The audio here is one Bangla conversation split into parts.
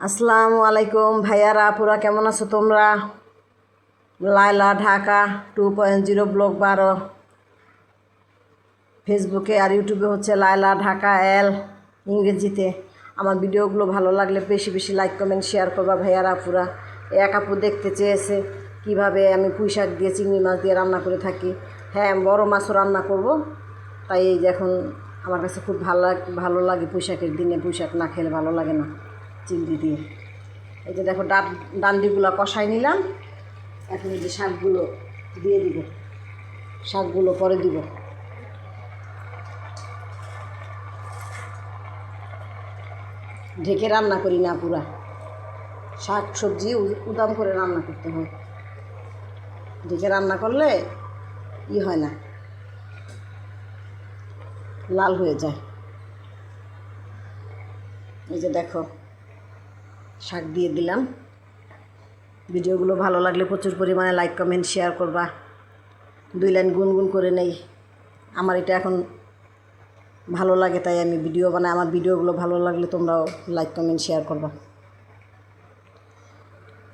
আসসালামু আলাইকুম ভাইয়ারা আপুরা, কেমন আছো তোমরা? লায়লা ঢাকা 2.0 ব্লগ 12 ফেসবুকে আর ইউটিউবে হচ্ছে লায়লা ঢাকা এল ইংরেজিতে। আমার ভিডিওগুলো ভালো লাগলে বেশি বেশি লাইক কমেন্ট শেয়ার করবা ভাইয়ারা আপুরা। এক আপু দেখতে চেয়েছে কিভাবে আমি পুঁই শাক দিয়ে চিংড়ি মাছ দিয়ে রান্না করে থাকি। হ্যাঁ, বড় মাছও রান্না করব। তাই এই যে এখন আমার কাছে খুব ভালো লাগে পুঁই শাকের দিনে। পুঁই শাক না খেলে ভালো লাগে না চিংড়ি দিয়ে। এই যে দেখো ডান্ডিগুলো কষাই নিলাম। এখন এই যে শাকগুলো দিয়ে দিব, শাকগুলো পরে দিব। ঢেকে রান্না করি না, পুরা শাক সবজি উদাম করে রান্না করতে হয়। ঢেকে রান্না করলে হয় না, লাল হয়ে যায়। এই যে দেখো শাক দিয়ে দিলাম। ভিডিওগুলো ভালো লাগলে প্রচুর পরিমাণে লাইক কমেন্ট শেয়ার করবা। 2 লাইন গুনগুন করে নেই। আমার এটা এখন ভালো লাগে তাই আমি ভিডিও বানাই। আমার ভিডিওগুলো ভালো লাগলে তোমরাও লাইক কমেন্ট শেয়ার করবা।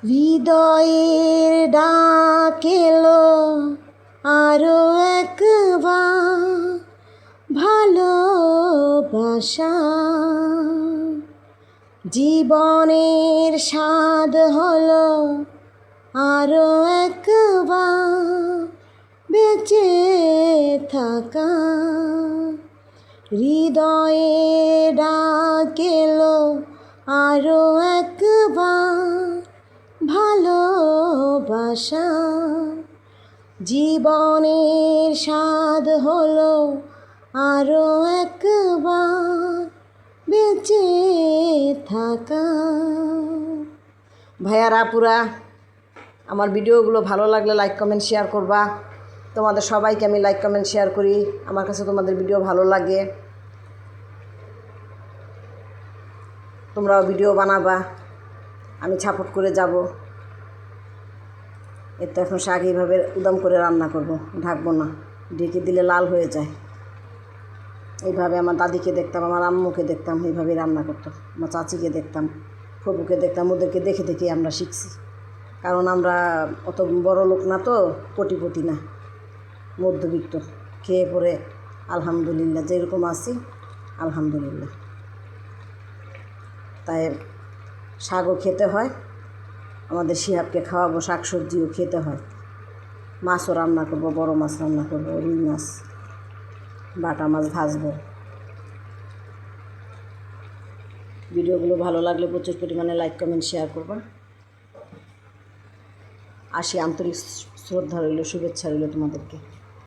হৃদয়ের ডাক এলো আরো একবার, ভালোবাসা জীবনের স্বাদ হলো আরো একবার বেঁচে থাকা। হৃদয়ে ডাক এলো আরো একবার, ভালোবাসা জীবনের স্বাদ হলো আরো একবার বেঁচে থাকা। ভাইয়ারা আপুরা, আমার ভিডিওগুলো ভালো লাগলে লাইক কমেন্ট শেয়ার করবা। তোমাদের সবাইকে আমি লাইক কমেন্ট শেয়ার করি। আমার কাছে তোমাদের ভিডিও ভালো লাগে, তোমরাও ভিডিও বানাবা, আমি সাপোর্ট করে যাব। এর তো এখন শাক এইভাবে উদাম করে রান্না করব, ঢাকবো না, ঢেকে দিলে লাল হয়ে যায়। এইভাবে আমার দাদিকে দেখতাম, আমার আম্মুকে দেখতাম এইভাবেই রান্না করতো। আমার চাচিকে দেখতাম, ফুপুকে দেখতাম। ওদেরকে দেখে দেখে আমরা শিখছি। কারণ আমরা অত বড় লোক না, তো কোটিপতি না, মধ্যবিত্ত। খেয়ে পরে আলহামদুলিল্লাহ, যেরকম আছি আলহামদুলিল্লাহ। তাই শাকও খেতে হয়, আমাদের শিহাবকে খাওয়াবো, শাক সবজিও খেতে হয়। মাছও রান্না করব, বড় মাছ রান্না করব, রুই মাছ, বাটা মাছ ভাজবো। ভিডিওগুলো ভালো লাগলে প্রচুর পরিমাণে লাইক কমেন্ট শেয়ার করবা। আসি, আন্তরিক শ্রদ্ধা রইল, শুভেচ্ছা রইল তোমাদেরকে।